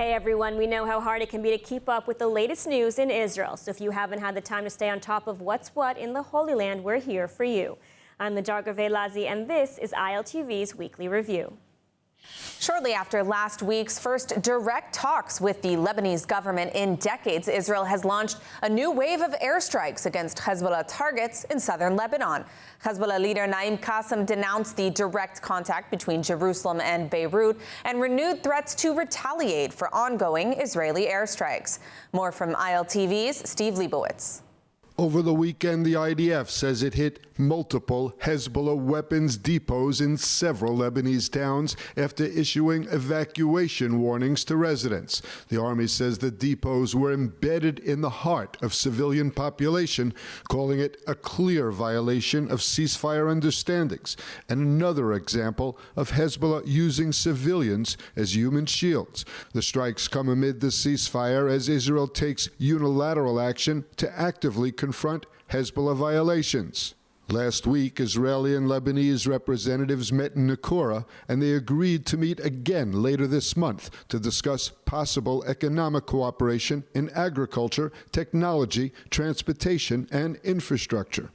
Hey everyone, we know how hard it can be to keep up with the latest news in Israel. So if you haven't had the time to stay on top of what's what in the Holy Land, we're here for you. I'm Ladar Gavelazi, and this is ILTV's Weekly Review. Shortly after last week's first direct talks with the Lebanese government in decades, Israel has launched a new wave of airstrikes against Hezbollah targets in southern Lebanon. Hezbollah leader Naim Qassem denounced the direct contact between Jerusalem and Beirut and renewed threats to retaliate for ongoing Israeli airstrikes. More from ILTV's Steve Leibowitz. Over the weekend, the IDF says it hit multiple Hezbollah weapons depots in several Lebanese towns after issuing evacuation warnings to residents. The army says the depots were embedded in the heart of civilian population, calling it a clear violation of ceasefire understandings, and another example of Hezbollah using civilians as human shields. The strikes come amid the ceasefire as Israel takes unilateral action to actively confront Hezbollah violations. Last week, Israeli and Lebanese representatives met in Nakura, and they agreed to meet again later this month to discuss possible economic cooperation in agriculture, technology, transportation, and infrastructure.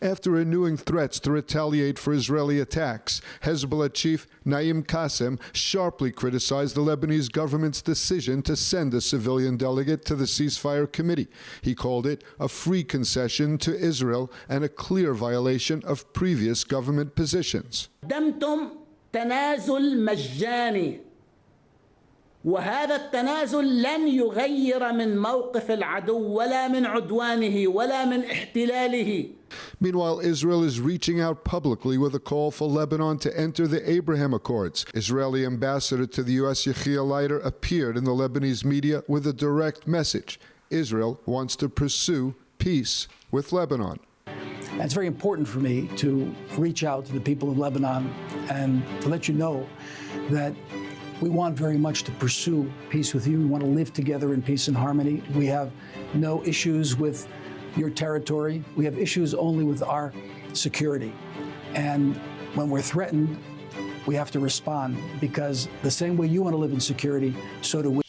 After renewing threats to retaliate for Israeli attacks, Hezbollah chief Naim Qassem sharply criticized the Lebanese government's decision to send a civilian delegate to the ceasefire committee. He called it a free concession to Israel and a clear violation of previous government positions. قدمتم تنازل مجاني وهذا التنازل لن يغير من موقف العدو ولا من عدوانه ولا من احتلاله. Meanwhile, Israel is reaching out publicly with a call for Lebanon to enter the Abraham Accords. Israeli ambassador to the U.S. Yechiel Leiter appeared in the Lebanese media with a direct message. Israel wants to pursue peace with Lebanon. It's very important for me to reach out to the people of Lebanon and to let you know that we want very much to pursue peace with you. We want to live together in peace and harmony. We have no issues with your territory. We have issues only with our security. And when we're threatened, we have to respond, because the same way you want to live in security, so do we.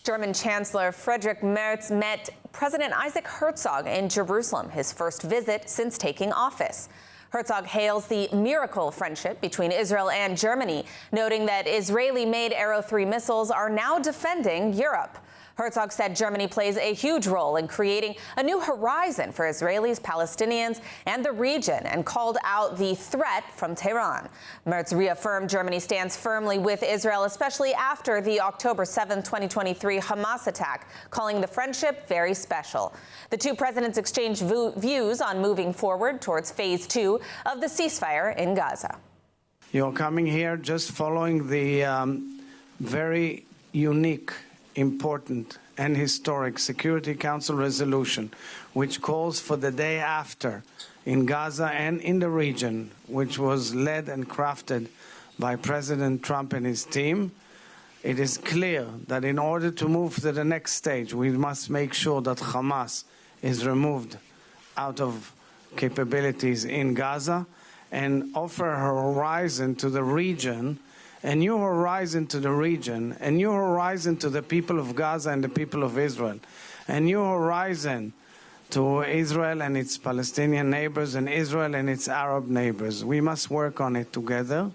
German Chancellor Friedrich Merz met President Isaac Herzog in Jerusalem, his first visit since taking office. Herzog hails the miracle friendship between Israel and Germany, noting that Israeli-made Arrow 3 missiles are now defending Europe. Herzog said Germany plays a huge role in creating a new horizon for Israelis, Palestinians, and the region, and called out the threat from Tehran. Merz reaffirmed Germany stands firmly with Israel, especially after the October 7, 2023 Hamas attack, calling the friendship very special. The two presidents exchanged views on moving forward towards phase 2 of the ceasefire in Gaza. You're coming here just following the very unique, important and historic Security Council resolution, which calls for the day after in Gaza and in the region, which was led and crafted by President Trump and his team. It is clear that in order to move to the next stage, we must make sure that Hamas is removed out of capabilities in Gaza and offer a horizon to the region, a new horizon to the region, a new horizon to the people of Gaza and the people of Israel, a new horizon to Israel and its Palestinian neighbors and Israel and its Arab neighbors. We must work on it together.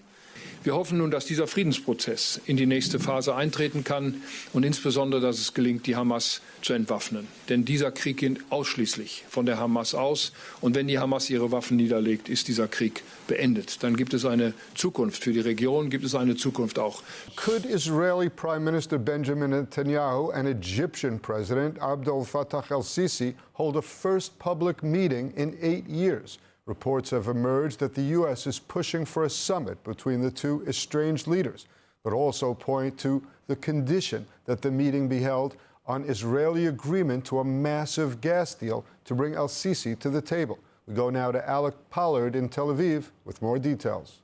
Wir hoffen nun, dass dieser Friedensprozess in die nächste Phase eintreten kann und insbesondere, dass es gelingt, die Hamas zu entwaffnen. Denn dieser Krieg geht ausschließlich von der Hamas aus. Und wenn die Hamas ihre Waffen niederlegt, ist dieser Krieg beendet. Dann gibt es eine Zukunft für die Region, gibt es eine Zukunft auch. Could Israeli Prime Minister Benjamin Netanyahu and Egyptian President Abdel Fattah el-Sisi hold a first public meeting in 8 years? Reports have emerged that the U.S. is pushing for a summit between the two estranged leaders, but also point to the condition that the meeting be held on Israeli agreement to a massive gas deal to bring el-Sisi to the table. We go now to Alec Pollard in Tel Aviv with more details.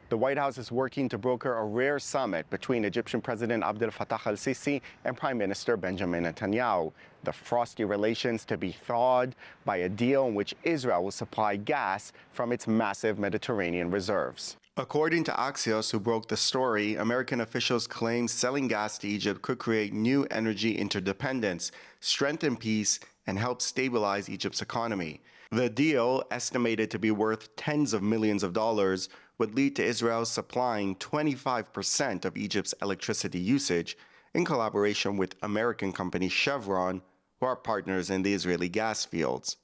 The White House is working to broker a rare summit between Egyptian President Abdel Fattah el-Sisi and Prime Minister Benjamin Netanyahu. The frosty relations to be thawed by a deal in which Israel will supply gas from its massive Mediterranean reserves. According to Axios, who broke the story, American officials claim selling gas to Egypt could create new energy interdependence, strengthen peace, and help stabilize Egypt's economy. The deal, estimated to be worth tens of millions of dollars, would lead to Israel supplying 25% of Egypt's electricity usage in collaboration with American company Chevron, who are partners in the Israeli gas fields.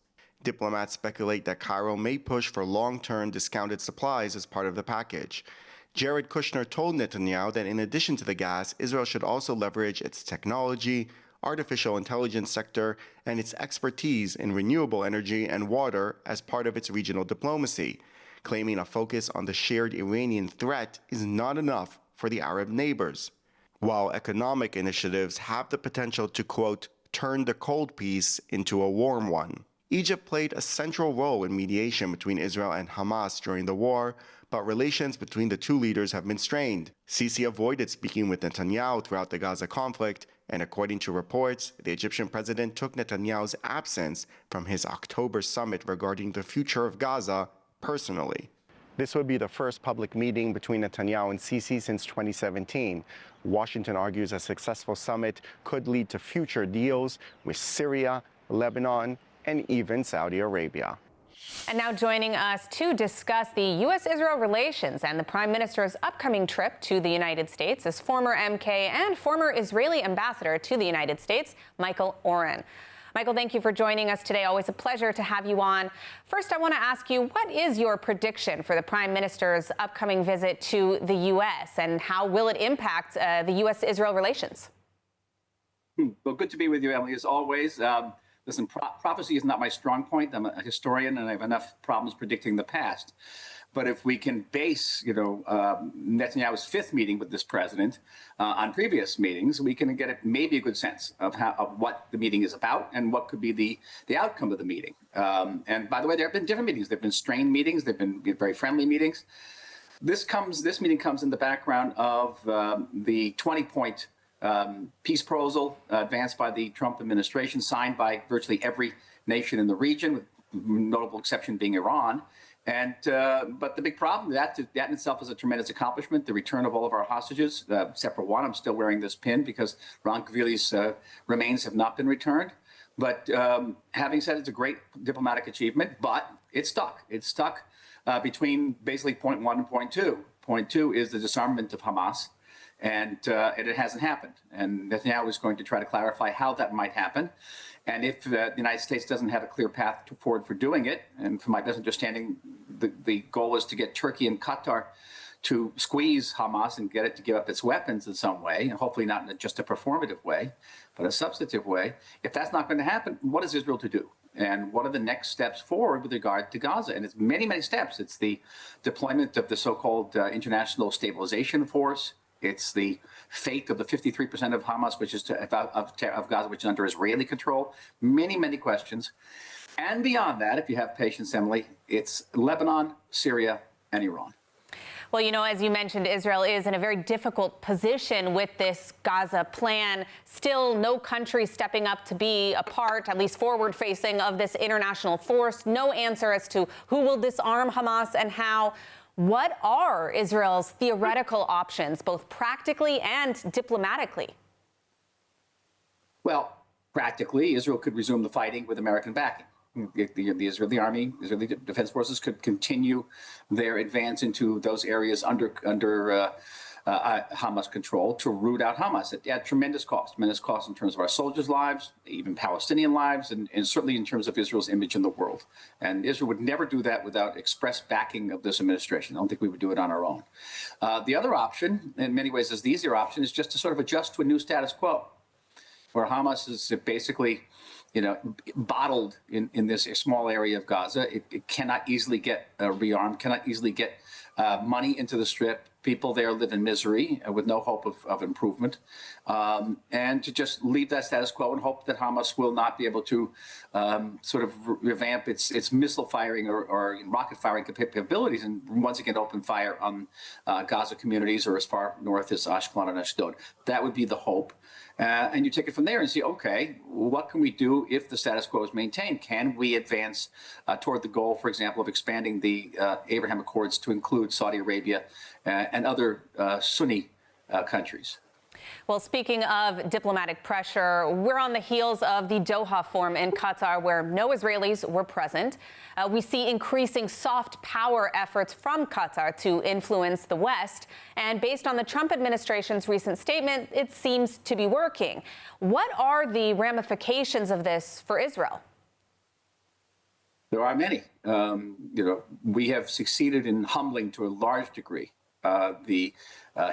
Diplomats speculate that Cairo may push for long-term discounted supplies as part of the package. Jared Kushner told Netanyahu that in addition to the gas, Israel should also leverage its technology, artificial intelligence sector, and its expertise in renewable energy and water as part of its regional diplomacy, claiming a focus on the shared Iranian threat is not enough for the Arab neighbors. While economic initiatives have the potential to, quote, turn the cold peace into a warm one. Egypt played a central role in mediation between Israel and Hamas during the war, but relations between the two leaders have been strained. Sisi avoided speaking with Netanyahu throughout the Gaza conflict, and according to reports, the Egyptian president took Netanyahu's absence from his October summit regarding the future of Gaza personally. This would be the first public meeting between Netanyahu and Sisi since 2017. Washington argues a successful summit could lead to future deals with Syria, Lebanon, and even Saudi Arabia. And now joining us to discuss the U.S.-Israel relations and the Prime Minister's upcoming trip to the United States is former MK and former Israeli ambassador to the United States, Michael Oren. Michael, thank you for joining us today. Always a pleasure to have you on. First, I want to ask you, what is your prediction for the Prime Minister's upcoming visit to the U.S., and how will it impact the U.S.-Israel relations? Well, good to be with you, Emily, as always. Listen, prophecy is not my strong point. I'm a historian, and I have enough problems predicting the past. But if we can base, Netanyahu's fifth meeting with this president on previous meetings, we can get maybe a good sense of what the meeting is about and what could be the outcome of the meeting. And by the way, there have been different meetings. There have been strained meetings. There have been very friendly meetings. This meeting comes in the background of the 20-point peace proposal advanced by the Trump administration, signed by virtually every nation in the region, with notable exception being Iran. And but the big problem, that in itself is a tremendous accomplishment, the return of all of our hostages, except for one. I'm still wearing this pin because Ron Kavili's remains have not been returned. But having said it's a great diplomatic achievement, but it's stuck. It's stuck between basically point one and point two. Point two is the disarmament of Hamas. And it hasn't happened. And Netanyahu is going to try to clarify how that might happen. And if the United States doesn't have a clear path forward for doing it, and from my best understanding, the goal is to get Turkey and Qatar to squeeze Hamas and get it to give up its weapons in some way, and hopefully not in just a performative way, but a substantive way. If that's not going to happen, what is Israel to do? And what are the next steps forward with regard to Gaza? And it's many, many steps. It's the deployment of the so-called International Stabilization Force. It's the fate of the 53% of Hamas, which is of Gaza, which is under Israeli control. Many, many questions. And beyond that, if you have patience, Emily, it's Lebanon, Syria, and Iran. Well, as you mentioned, Israel is in a very difficult position with this Gaza plan. Still, no country stepping up to be a part, at least forward-facing, of this international force. No answer as to who will disarm Hamas and how. What are Israel's theoretical options, both practically and diplomatically? Well, practically, Israel could resume the fighting with American backing. The Israeli army, Israeli defense forces could continue their advance into those areas under Hamas control to root out Hamas at tremendous cost in terms of our soldiers' lives, even Palestinian lives, and certainly in terms of Israel's image in the world. And Israel would never do that without express backing of this administration. I don't think we would do it on our own. The other option, in many ways is the easier option, is just to sort of adjust to a new status quo, where Hamas is basically bottled in this small area of Gaza. It cannot easily get rearmed, cannot easily get money into the Strip. People there live in misery with no hope of improvement. And to just leave that status quo and hope that Hamas will not be able to sort of revamp its missile firing or rocket firing capabilities and once again open fire on Gaza communities or as far north as Ashkelon and Ashdod. That would be the hope. And you take it from there and see, okay, what can we do if the status quo is maintained? Can we advance toward the goal, for example, of expanding the Abraham Accords to include includes Saudi Arabia and other Sunni countries. Well, speaking of diplomatic pressure, we're on the heels of the Doha Forum in Qatar, where no Israelis were present. We see increasing soft power efforts from Qatar to influence the West. And based on the Trump administration's recent statement, it seems to be working. What are the ramifications of this for Israel? There are many. We have succeeded in humbling to a large degree the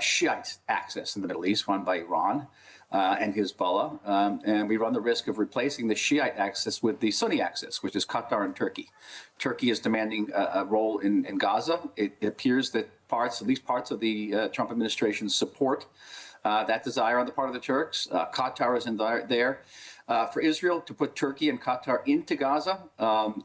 Shiite axis in the Middle East run by Iran and Hezbollah. And we run the risk of replacing the Shiite axis with the Sunni axis, which is Qatar and Turkey. Turkey is demanding a role in Gaza. It appears that at least parts of the Trump administration support that desire on the part of the Turks. Qatar is in there. For Israel to put Turkey and Qatar into Gaza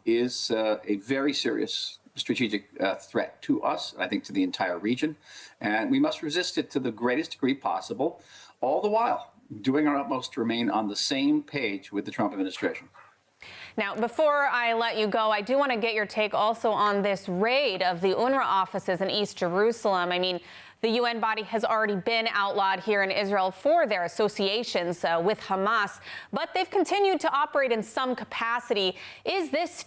is a very serious strategic threat to us, I think to the entire region. And we must resist it to the greatest degree possible, all the while doing our utmost to remain on the same page with the Trump administration. Now, before I let you go, I do want to get your take also on this raid of the UNRWA offices in East Jerusalem. I mean, the UN body has already been outlawed here in Israel for their associations with Hamas, but they've continued to operate in some capacity. Is this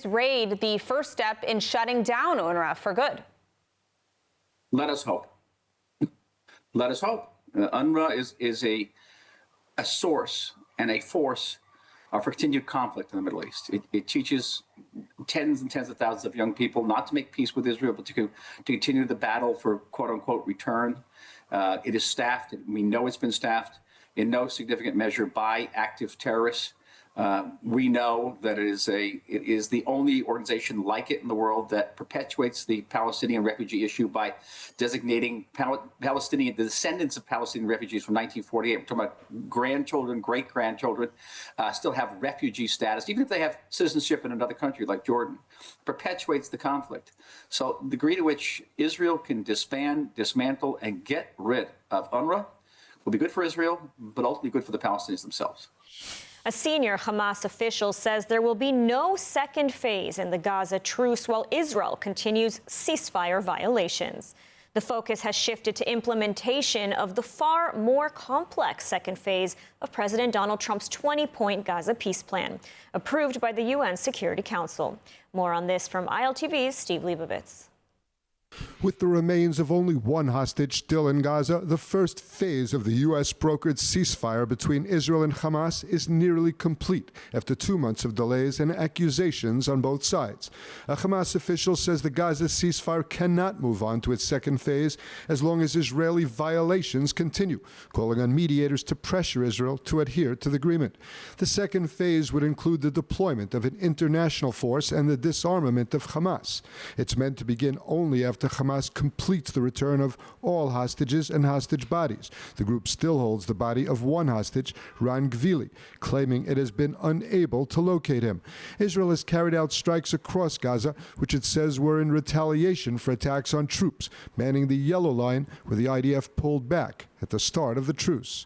raid, the first step in shutting down UNRWA for good? Let us hope. Let us hope. UNRWA is a source and a force for continued conflict in the Middle East. It teaches tens and tens of thousands of young people not to make peace with Israel, but to continue the battle for quote unquote return. It is staffed, and we know it's been staffed in no significant measure by active terrorists. We know that it is the only organization like it in the world that perpetuates the Palestinian refugee issue by designating Palestinian, the descendants of Palestinian refugees from 1948. We're talking about grandchildren, great-grandchildren, still have refugee status, even if they have citizenship in another country like Jordan. Perpetuates the conflict. So the degree to which Israel can disband, dismantle, and get rid of UNRWA will be good for Israel, but ultimately good for the Palestinians themselves. A senior Hamas official says there will be no second phase in the Gaza truce while Israel continues ceasefire violations. The focus has shifted to implementation of the far more complex second phase of President Donald Trump's 20-point Gaza peace plan, approved by the UN Security Council. More on this from ILTV's Steve Leibovitz. With the remains of only one hostage still in Gaza, the first phase of the U.S.-brokered ceasefire between Israel and Hamas is nearly complete after 2 months of delays and accusations on both sides. A Hamas official says the Gaza ceasefire cannot move on to its second phase as long as Israeli violations continue, calling on mediators to pressure Israel to adhere to the agreement. The second phase would include the deployment of an international force and the disarmament of Hamas. It's meant to begin only after Hamas completes the return of all hostages and hostage bodies. The group still holds the body of one hostage, Ran Gvili, claiming it has been unable to locate him. Israel has carried out strikes across Gaza, which it says were in retaliation for attacks on troops manning the Yellow Line, where the IDF pulled back at the start of the truce.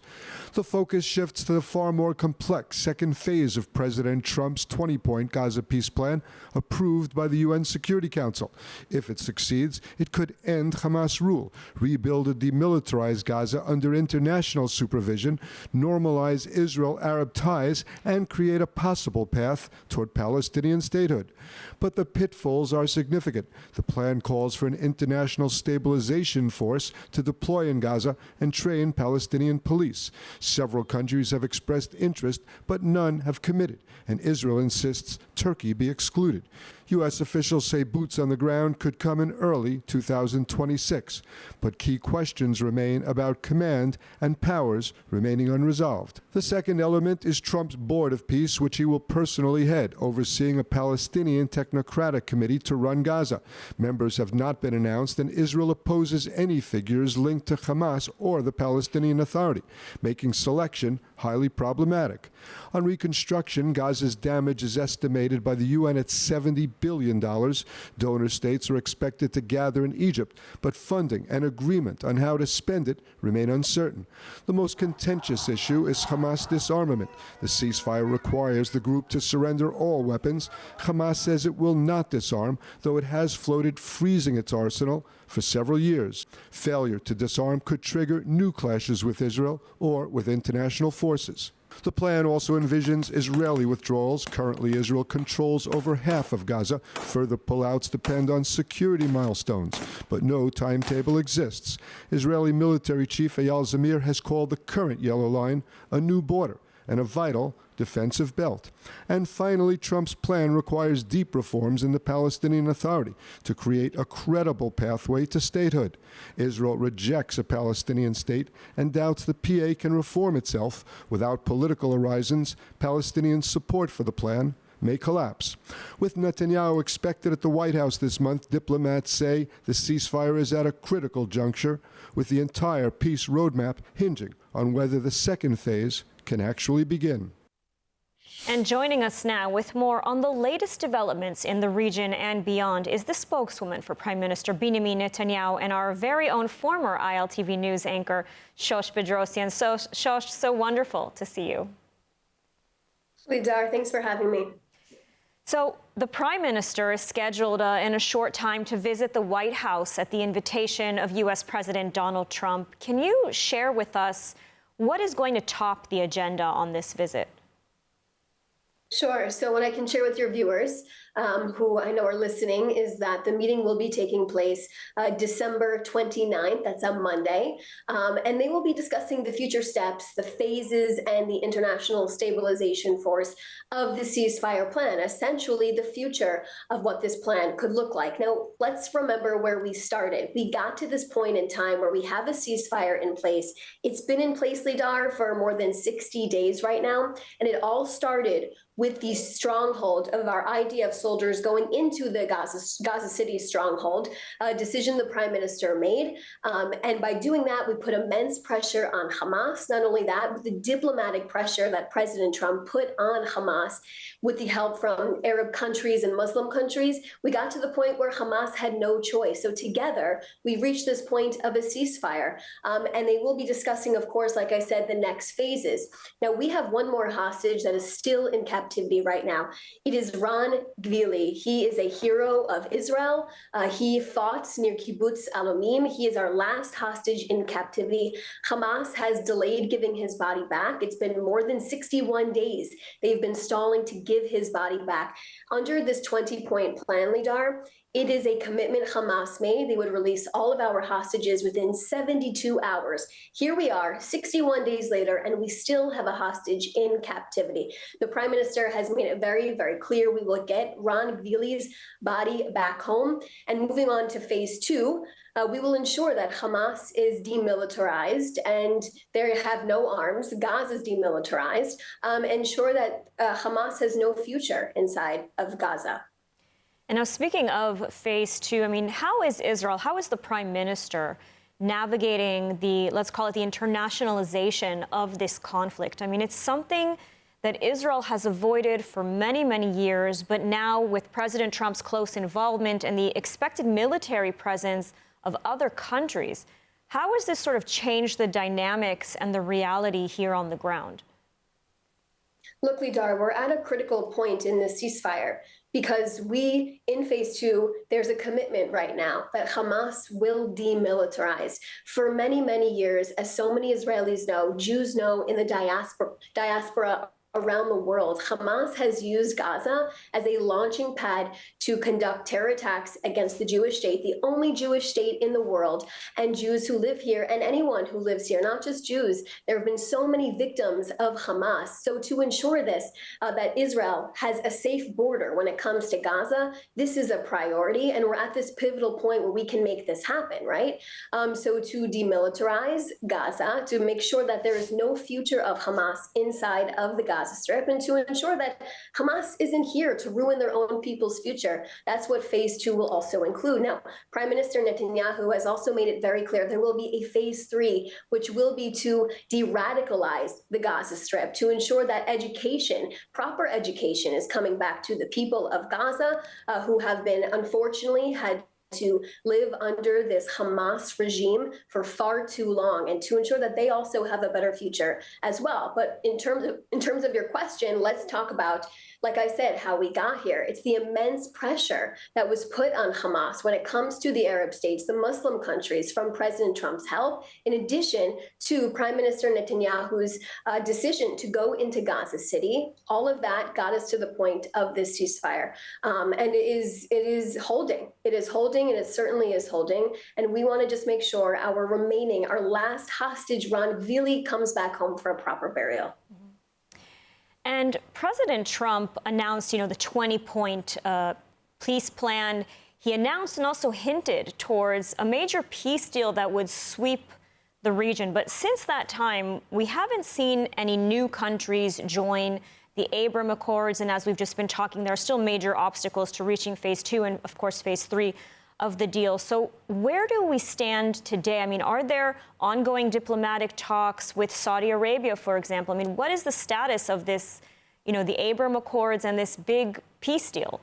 The focus shifts to the far more complex second phase of President Trump's 20-point Gaza peace plan, approved by the UN Security Council. If it succeeds, it could end Hamas rule, rebuild and demilitarize Gaza under international supervision, normalize Israel-Arab ties, and create a possible path toward Palestinian statehood. But the pitfalls are significant. The plan calls for an international stabilization force to deploy in Gaza and train Palestinian police. Several countries have expressed interest, but none have committed, and Israel insists Turkey be excluded. U.S. officials say boots on the ground could come in early 2026, but key questions remain about command and powers remaining unresolved. The second element is Trump's Board of Peace, which he will personally head, overseeing a Palestinian technocratic committee to run Gaza. Members have not been announced, and Israel opposes any figures linked to Hamas or the Palestinian Authority, making selection highly problematic. On reconstruction, Gaza's damage is estimated by the UN at $70 billion. Donor states are expected to gather in Egypt, but funding and agreement on how to spend it remain uncertain. The most contentious issue is Hamas disarmament. The ceasefire requires the group to surrender all weapons. Hamas says it will not disarm, though it has floated freezing its arsenal for several years. Failure to disarm could trigger new clashes with Israel or with international forces. The plan also envisions Israeli withdrawals. Currently, Israel controls over half of Gaza. Further pullouts depend on security milestones, but no timetable exists. Israeli military chief Eyal Zamir has called the current yellow line a new border and a vital defensive belt. And finally, Trump's plan requires deep reforms in the Palestinian Authority to create a credible pathway to statehood. Israel rejects a Palestinian state and doubts the PA can reform itself. Without political horizons, Palestinian support for the plan may collapse. With Netanyahu expected at the White House this month, diplomats say the ceasefire is at a critical juncture, with the entire peace roadmap hinging on whether the second phase can actually begin. And joining us now with more on the latest developments in the region and beyond is the spokeswoman for Prime Minister Benjamin Netanyahu and our very own former ILTV news anchor, Shosh Bedrosian. So, Shosh, so wonderful to see you. Lidar, thanks for having me. So the Prime Minister is scheduled in a short time to visit the White House at the invitation of U.S. President Donald Trump. Can you share with us what is going to top the agenda on this visit? Sure. So what I can share with your viewers, who I know are listening, is that the meeting will be taking place December 29th. That's a Monday. And they will be discussing the future steps, the phases, and the international stabilization force of the ceasefire plan, essentially the future of what this plan could look like. Now, let's remember where we started. We got to this point in time where we have a ceasefire in place. It's been in place, Lidar, for more than 60 days right now. And it all started with the stronghold of our IDF soldiers going into the Gaza City stronghold, a decision the Prime Minister made. And by doing that, we put immense pressure on Hamas. Not only that, but the diplomatic pressure that President Trump put on Hamas with the help from Arab countries and Muslim countries, we got to the point where Hamas had no choice. So together, we reached this point of a ceasefire. And they will be discussing, of course, like I said, the next phases. Now, we have one more hostage that is still in captivity right now. It is Ron Gvili. He is a hero of Israel. He fought near Kibbutz Alomim. He is our last hostage in captivity. Hamas has delayed giving his body back. It's been more than 61 days. They've been stalling to give his body back. Under this 20-point plan, Lidar, it is a commitment Hamas made. They would release all of our hostages within 72 hours. Here we are, 61 days later, and we still have a hostage in captivity. The Prime Minister has made it very, very clear we will get Ron Gvili's body back home. And moving on to phase two, we will ensure that Hamas is demilitarized and they have no arms. Gaza is demilitarized. Ensure that Hamas has no future inside of Gaza. And now, speaking of phase two, I mean, how is the Prime Minister navigating the, let's call it the internationalization of this conflict? I mean, it's something that Israel has avoided for many, many years, but now with President Trump's close involvement and the expected military presence of other countries, how has this sort of changed the dynamics and the reality here on the ground? Look, Lidar, we're at a critical point in the ceasefire because in phase two, there's a commitment right now that Hamas will demilitarize. For many, many years, as so many Israelis know, Jews know in the diaspora around the world, Hamas has used Gaza as a launching pad to conduct terror attacks against the Jewish state, the only Jewish state in the world, and Jews who live here and anyone who lives here, not just Jews. There have been so many victims of Hamas. So to ensure this, that Israel has a safe border when it comes to Gaza, this is a priority. And we're at this pivotal point where we can make this happen, right? So to demilitarize Gaza, to make sure that there is no future of Hamas inside of the Gaza Gaza Strip and to ensure that Hamas isn't here to ruin their own people's future. That's what phase 2 will also include. Now, Prime Minister Netanyahu has also made it very clear there will be a phase 3, which will be to de-radicalize the Gaza Strip, to ensure that education, proper education, is coming back to the people of Gaza, who have been, unfortunately, had to live under this Hamas regime for far too long, and to ensure that they also have a better future as well. But in terms of your question, let's talk about, like I said, how we got here. It's the immense pressure that was put on Hamas when it comes to the Arab states, the Muslim countries, from President Trump's help, in addition to Prime Minister Netanyahu's decision to go into Gaza City. All of that got us to the point of this ceasefire. And it is holding. It is holding, and it certainly is holding. And we want to just make sure our last hostage, Ron, really comes back home for a proper burial. And President Trump announced, the 20-point peace plan. He announced and also hinted towards a major peace deal that would sweep the region. But since that time, we haven't seen any new countries join the Abraham Accords. And as we've just been talking, there are still major obstacles to reaching phase 2 and, of course, phase 3 of the deal. So where do we stand today? I mean, are there ongoing diplomatic talks with Saudi Arabia, for example? I mean, what is the status of this, the Abraham Accords and this big peace deal?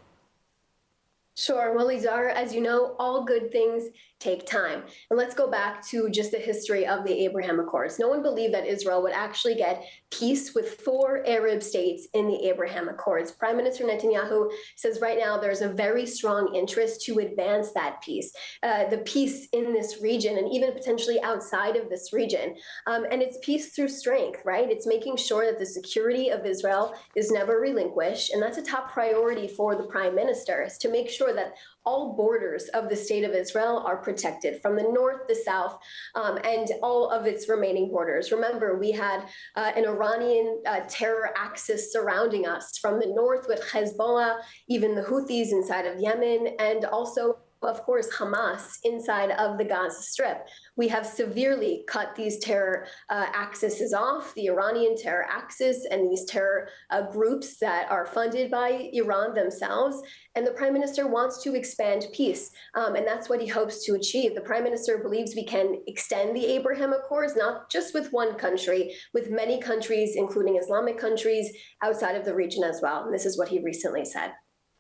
Sure. Well, Lizar, as you know, all good things take time. And let's go back to just the history of the Abraham Accords. No one believed that Israel would actually get peace with 4 Arab states in the Abraham Accords. Prime Minister Netanyahu says right now there's a very strong interest to advance that peace, the peace in this region and even potentially outside of this region. And it's peace through strength, right? It's making sure that the security of Israel is never relinquished. And that's a top priority for the Prime Minister, is to make sure that all borders of the state of Israel are protected from the north, the south, and all of its remaining borders. Remember, we had an Iranian terror axis surrounding us from the north with Hezbollah, even the Houthis inside of Yemen, and also, of course, Hamas inside of the Gaza Strip. We have severely cut these terror axes off, the Iranian terror axis and these terror groups that are funded by Iran themselves. And the Prime Minister wants to expand peace, and that's what he hopes to achieve. The Prime Minister believes we can extend the Abraham Accords, not just with one country, with many countries, including Islamic countries outside of the region as well. And this is what he recently said.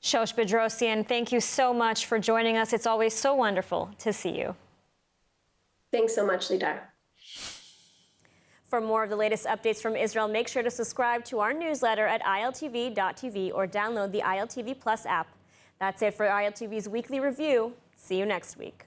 Shosh Bedrosian, thank you so much for joining us. It's always so wonderful to see you. Thanks so much, Lidar. For more of the latest updates from Israel, make sure to subscribe to our newsletter at ILTV.tv or download the ILTV Plus app. That's it for ILTV's Weekly Review. See you next week.